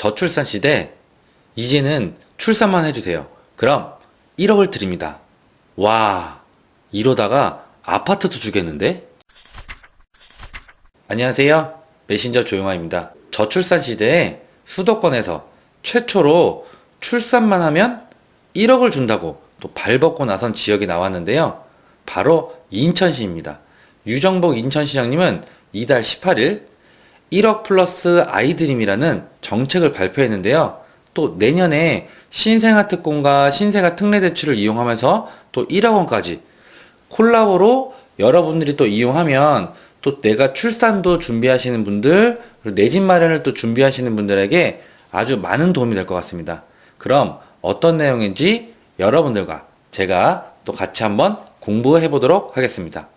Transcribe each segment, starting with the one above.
저출산 시대, 이제는 출산만 해주세요. 그럼 1억을 드립니다. 와, 이러다가 아파트도 주겠는데? 안녕하세요. 메신저 조용화입니다. 저출산 시대에 수도권에서 최초로 출산만 하면 1억을 준다고 또 발벗고 나선 지역이 나왔는데요. 바로 인천시입니다. 유정복 인천시장님은 이달 18일 1억 플러스 아이드림이라는 정책을 발표했는데요. 또 내년에 신생아 특공과 신생아 특례 대출을 이용하면서 또 1억 원까지 콜라보로 여러분들이 또 이용하면 또 내가 출산도 준비하시는 분들, 그리고 내 집 마련을 또 준비하시는 분들에게 아주 많은 도움이 될 것 같습니다. 그럼 어떤 내용인지 여러분들과 제가 또 같이 한번 공부해 보도록 하겠습니다.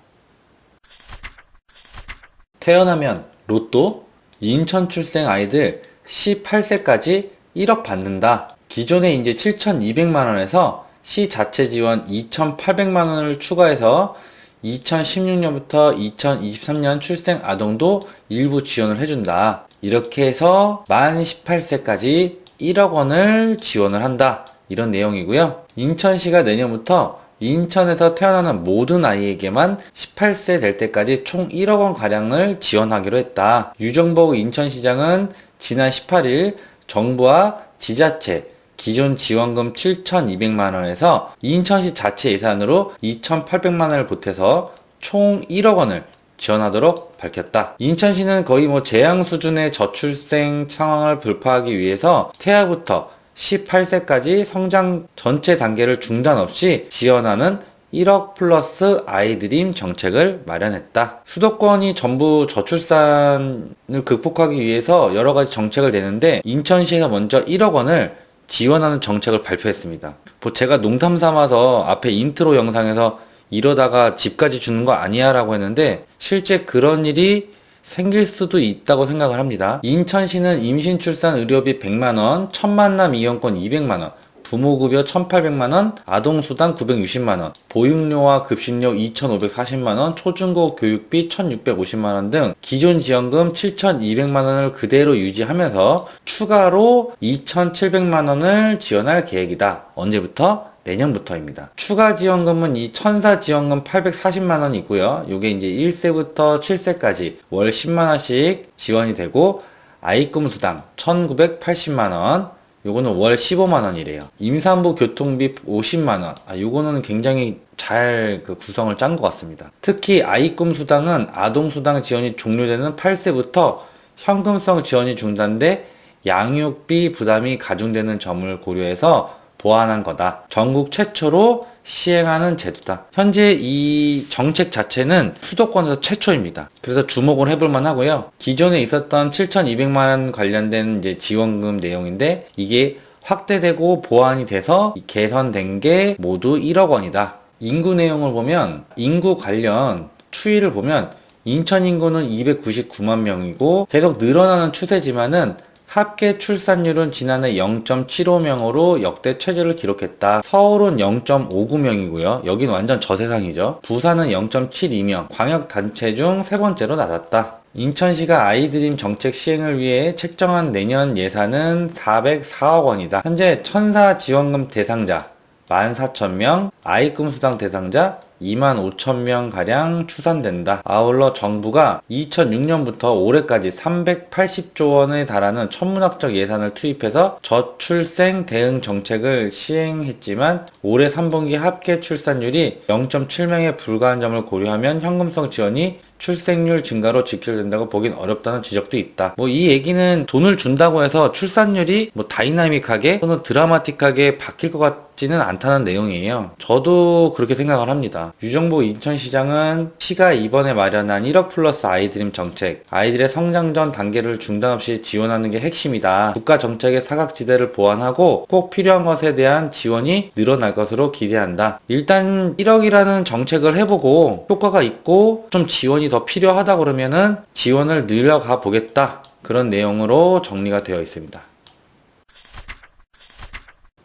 태어나면 로또, 인천 출생 아이들 18세까지 1억 받는다. 기존에 이제 7,200만원에서 시 자체 지원 2,800만원을 추가해서 2016년부터 2023년 출생 아동도 일부 지원을 해준다. 이렇게 해서 만 18세까지 1억 원을 지원을 한다. 이런 내용이고요. 인천시가 내년부터 인천에서 태어나는 모든 아이에게만 18세 될 때까지 총 1억 원 가량을 지원하기로 했다. 유정복 인천시장은 지난 18일 정부와 지자체 기존 지원금 7,200만 원에서 인천시 자체 예산으로 2,800만 원을 보태서 총 1억 원을 지원하도록 밝혔다. 인천시는 거의 재앙 수준의 저출생 상황을 돌파하기 위해서 태아부터 18세까지 성장 전체 단계를 중단 없이 지원하는 1억 플러스 아이드림 정책을 마련했다. 수도권이 전부 저출산을 극복하기 위해서 여러 가지 정책을 내는데 인천시에서 먼저 1억 원을 지원하는 정책을 발표했습니다. 제가 농담 삼아서 앞에 인트로 영상에서 이러다가 집까지 주는 거 아니야 라고 했는데 실제 그런 일이 생길 수도 있다고 생각을 합니다. 인천시는 임신 출산 의료비 100만원, 첫 만남 이용권 200만원, 부모급여 1,800만원, 아동수당 960만원, 보육료와 급식료 2,540만원, 초중고 교육비 1,650만원 등 기존 지원금 7,200만원을 그대로 유지하면서 추가로 2,700만원을 지원할 계획이다. 언제부터? 내년부터입니다. 추가 지원금은 이 천사 지원금 840만원이 있고요. 요게 이제 1세부터 7세까지 월 10만원씩 지원이 되고 아이꿈 수당 1,980만원, 요거는 월 15만원이래요. 임산부 교통비 50만원. 요거는 굉장히 잘 구성을 짠 것 같습니다. 특히 아이꿈 수당은 아동수당 지원이 종료되는 8세부터 현금성 지원이 중단돼 양육비 부담이 가중되는 점을 고려해서 보완한 거다. 전국 최초로 시행하는 제도다. 현재 이 정책 자체는 수도권에서 최초입니다. 그래서 주목을 해볼 만하고요. 기존에 있었던 7,200만원 관련된 이제 지원금 내용인데 이게 확대되고 보완이 돼서 개선된 게 모두 1억 원이다. 인구 내용을 보면 인구 관련 추이를 보면 인천 인구는 299만 명이고 계속 늘어나는 추세지만은 합계 출산율은 지난해 0.75명으로 역대 최저를 기록했다. 서울은 0.59명이고요. 여긴 완전 저세상이죠. 부산은 0.72명, 광역단체 중 세 번째로 낮았다. 인천시가 아이드림 정책 시행을 위해 책정한 내년 예산은 404억 원이다. 현재 천사 지원금 대상자 14,000명, 아이꿈 수당 대상자 25,000명 가량 추산된다. 아울러 정부가 2006년부터 올해까지 380조 원에 달하는 천문학적 예산을 투입해서 저출생 대응 정책을 시행했지만 올해 3분기 합계 출산율이 0.7명에 불과한 점을 고려하면 현금성 지원이 출생률 증가로 직결된다고 보긴 어렵다는 지적도 있다. 이 얘기는 돈을 준다고 해서 출산율이 다이나믹하게 또는 드라마틱하게 바뀔 것 같지는 않다는 내용이에요. 저도 그렇게 생각을 합니다. 유정복 인천시장은 시가 이번에 마련한 1억 플러스 아이드림 정책, 아이들의 성장 전 단계를 중단 없이 지원하는 게 핵심이다. 국가 정책의 사각지대를 보완하고 꼭 필요한 것에 대한 지원이 늘어날 것으로 기대한다. 일단 1억이라는 정책을 해보고 효과가 있고 좀 지원이 더 필요하다 그러면은 지원을 늘려가 보겠다. 그런 내용으로 정리가 되어 있습니다.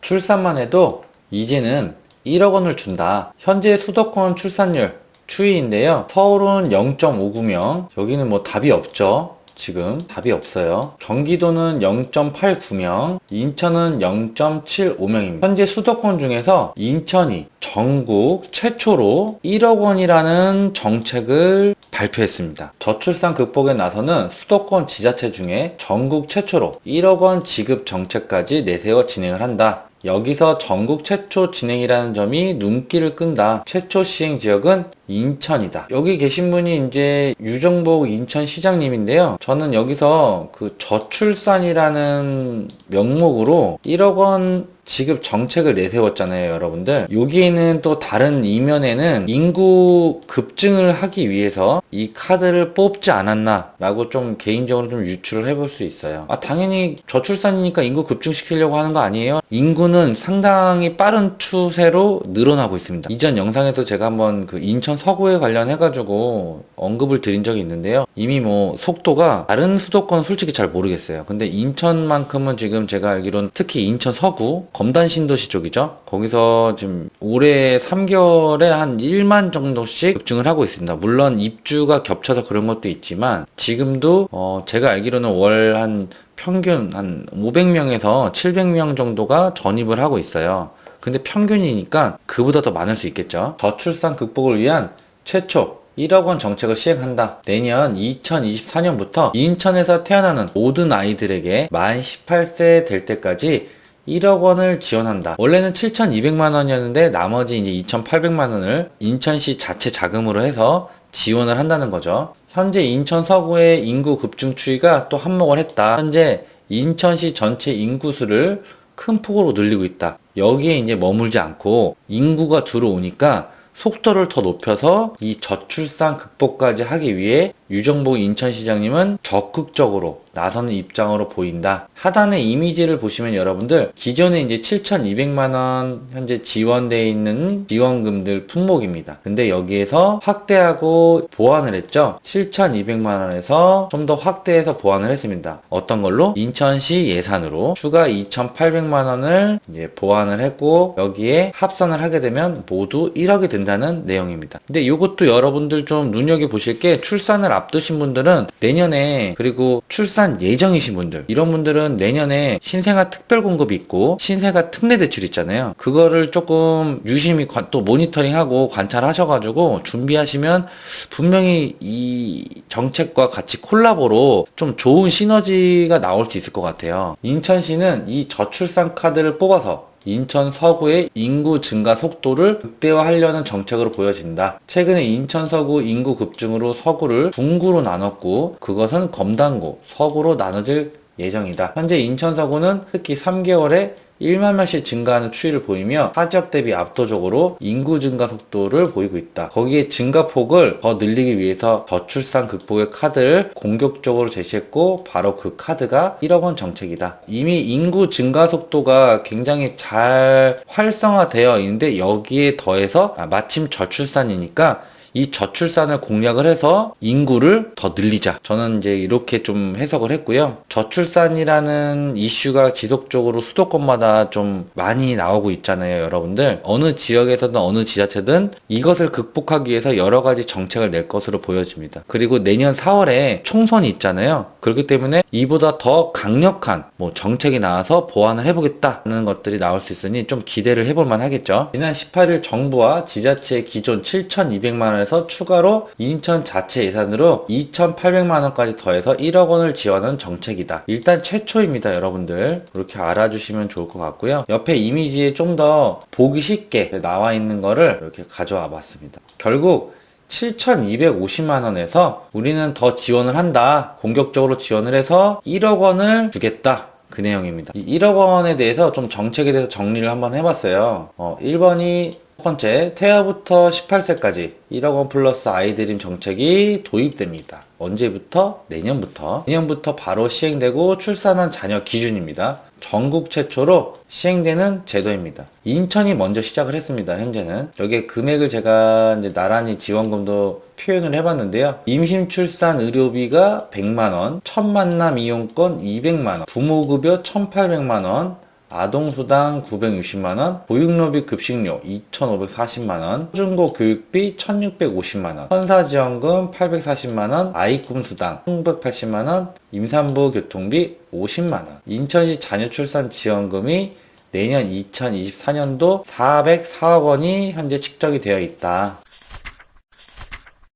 출산만 해도 이제는 1억 원을 준다. 현재 수도권 출산율 추이인데요. 서울은 0.59명. 여기는 답이 없죠. 지금 답이 없어요. 경기도는 0.89명, 인천은 0.75명입니다. 현재 수도권 중에서 인천이 전국 최초로 1억 원이라는 정책을 발표했습니다. 저출산 극복에 나서는 수도권 지자체 중에 전국 최초로 1억 원 지급 정책까지 내세워 진행을 한다. 여기서 전국 최초 진행이라는 점이 눈길을 끈다. 최초 시행 지역은 인천이다. 여기 계신 분이 이제 유정복 인천시장님인데요. 저는 여기서 그 저출산이라는 명목으로 1억 원 지급 정책을 내세웠잖아요, 여러분들. 여기에는 또 다른 이면에는 인구 급증을 하기 위해서 이 카드를 뽑지 않았나 라고 좀 개인적으로 좀 유추를 해볼 수 있어요. 당연히 저출산이니까 인구 급증시키려고 하는 거 아니에요? 인구는 상당히 빠른 추세로 늘어나고 있습니다. 이전 영상에서 제가 한번 그 인천 서구에 관련해가지고 언급을 드린 적이 있는데요. 이미 뭐 속도가 다른 수도권은 솔직히 잘 모르겠어요. 근데 인천만큼은 지금 제가 알기로는 특히 인천 서구 검단 신도시 쪽이죠. 거기서 지금 올해 3개월에 한 1만 정도씩 급증을 하고 있습니다. 물론 입주가 겹쳐서 그런 것도 있지만 지금도 제가 알기로는 월 한 평균 한 500명에서 700명 정도가 전입을 하고 있어요. 근데 평균이니까 그보다 더 많을 수 있겠죠. 저출산 극복을 위한 최초 1억 원 정책을 시행한다. 내년 2024년부터 인천에서 태어나는 모든 아이들에게 만 18세 될 때까지 1억 원을 지원한다. 원래는 7,200만 원이었는데 나머지 이제 2,800만 원을 인천시 자체 자금으로 해서 지원을 한다는 거죠. 현재 인천 서구의 인구 급증 추이가 또 한몫을 했다. 현재 인천시 전체 인구수를 큰 폭으로 늘리고 있다. 여기에 이제 머물지 않고 인구가 들어오니까 속도를 더 높여서 이 저출산 극복까지 하기 위해 유정복 인천시장님은 적극적으로 나서는 입장으로 보인다. 하단의 이미지를 보시면 여러분들 기존에 이제 7,200만원 현재 지원되어 있는 지원금들 품목입니다. 근데 여기에서 확대하고 보완을 했죠. 7,200만원에서 좀 더 확대해서 보완을 했습니다. 어떤 걸로? 인천시 예산으로 추가 2,800만원을 이제 보완을 했고 여기에 합산을 하게 되면 모두 1억이 된다는 내용입니다. 근데 이것도 여러분들 좀 눈여겨보실 게 출산을 앞두신 분들은 내년에 그리고 출산 예정이신 분들 이런 분들은 내년에 신생아 특별공급이 있고 신생아 특례대출 있잖아요. 그거를 조금 유심히 또 모니터링하고 관찰하셔가지고 준비하시면 분명히 이 정책과 같이 콜라보로 좀 좋은 시너지가 나올 수 있을 것 같아요. 인천시는 이 저출산 카드를 뽑아서 인천 서구의 인구 증가 속도를 극대화하려는 정책으로 보여진다. 최근에 인천 서구 인구 급증으로 서구를 분구로 나눴고 그것은 검단구, 서구로 나눠질 예정이다. 현재 인천 서구는 특히 3개월에 1만 명씩 증가하는 추이를 보이며 타 지역 대비 압도적으로 인구 증가 속도를 보이고 있다. 거기에 증가폭을 더 늘리기 위해서 저출산 극복의 카드를 공격적으로 제시했고 바로 그 카드가 1억 원 정책이다. 이미 인구 증가 속도가 굉장히 잘 활성화되어 있는데 여기에 더해서 마침 저출산이니까 이 저출산을 공략을 해서 인구를 더 늘리자. 저는 이제 이렇게 좀 해석을 했고요. 저출산이라는 이슈가 지속적으로 수도권마다 좀 많이 나오고 있잖아요, 여러분들. 어느 지역에서든 어느 지자체든 이것을 극복하기 위해서 여러 가지 정책을 낼 것으로 보여집니다. 그리고 내년 4월에 총선이 있잖아요. 그렇기 때문에 이보다 더 강력한 정책이 나와서 보완을 해보겠다는 것들이 나올 수 있으니 좀 기대를 해볼 만하겠죠. 지난 18일 정부와 지자체의 기존 7,200만 원 에서 추가로 인천 자체 예산으로 2,800만원까지 더해서 1억 원을 지원하는 정책이다. 일단 최초입니다, 여러분들. 이렇게 알아주시면 좋을 것 같고요. 옆에 이미지에 좀 더 보기 쉽게 나와 있는 거를 이렇게 가져와 봤습니다. 결국 7,250만원에서 우리는 더 지원을 한다. 공격적으로 지원을 해서 1억 원을 주겠다. 그 내용입니다. 이 1억 원에 대해서 좀 정책에 대해서 정리를 한번 해봤어요. 1번이 첫 번째, 태아부터 18세까지 1억 원 플러스 아이드림 정책이 도입됩니다. 언제부터? 내년부터. 내년부터 바로 시행되고 출산한 자녀 기준입니다. 전국 최초로 시행되는 제도입니다. 인천이 먼저 시작을 했습니다. 현재는 여기에 금액을 제가 이제 나란히 지원금도 표현을 해봤는데요. 임신 출산 의료비가 100만원, 첫 만남 이용권 200만원, 부모급여 1,800만원, 아동수당 960만원, 보육료비 급식료 2,540만원, 초중고 교육비 1,650만원, 천사지원금 840만원, 아이꿈수당 1,980만원, 임산부 교통비 50만원, 인천시 자녀출산 지원금이 내년 2024년도 404억 원이 현재 측정이 되어 있다.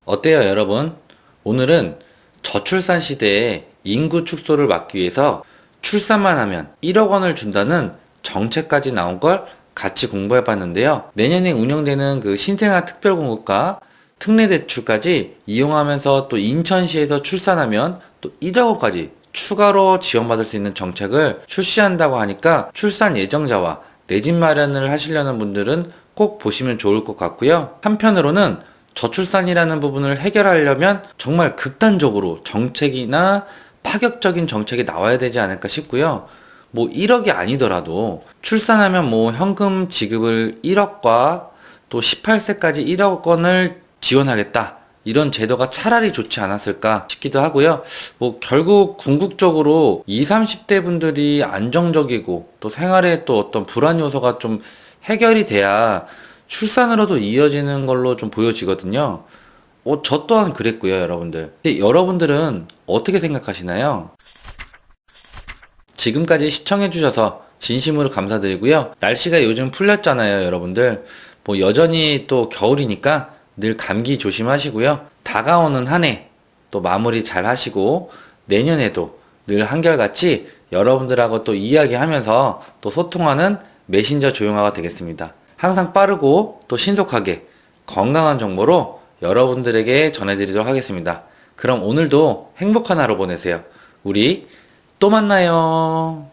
어때요, 여러분? 오늘은 저출산 시대에 인구 축소를 막기 위해서 출산만 하면 1억 원을 준다는 정책까지 나온 걸 같이 공부해 봤는데요. 내년에 운영되는 그 신생아 특별공급과 특례대출까지 이용하면서 또 인천시에서 출산하면 또 1억 원까지 추가로 지원받을 수 있는 정책을 출시한다고 하니까 출산 예정자와 내 집 마련을 하시려는 분들은 꼭 보시면 좋을 것 같고요. 한편으로는 저출산이라는 부분을 해결하려면 정말 극단적으로 정책이나 파격적인 정책이 나와야 되지 않을까 싶고요. 뭐 1억이 아니더라도 출산하면 뭐 현금 지급을 1억과 또 18세까지 1억 원을 지원하겠다. 이런 제도가 차라리 좋지 않았을까 싶기도 하고요. 뭐 결국 궁극적으로 20, 30대 분들이 안정적이고 또 생활에 또 어떤 불안 요소가 좀 해결이 돼야 출산으로도 이어지는 걸로 좀 보여지거든요. 저 또한 그랬고요, 여러분들. 근데 여러분들은 어떻게 생각하시나요? 지금까지 시청해주셔서 진심으로 감사드리고요. 날씨가 요즘 풀렸잖아요, 여러분들. 뭐 여전히 또 겨울이니까 늘 감기 조심하시고요. 다가오는 한 해 또 마무리 잘 하시고 내년에도 늘 한결같이 여러분들하고 또 이야기하면서 또 소통하는 메신저 조용화가 되겠습니다. 항상 빠르고 또 신속하게 건강한 정보로 여러분들에게 전해드리도록 하겠습니다. 그럼 오늘도 행복한 하루 보내세요. 우리 또 만나요.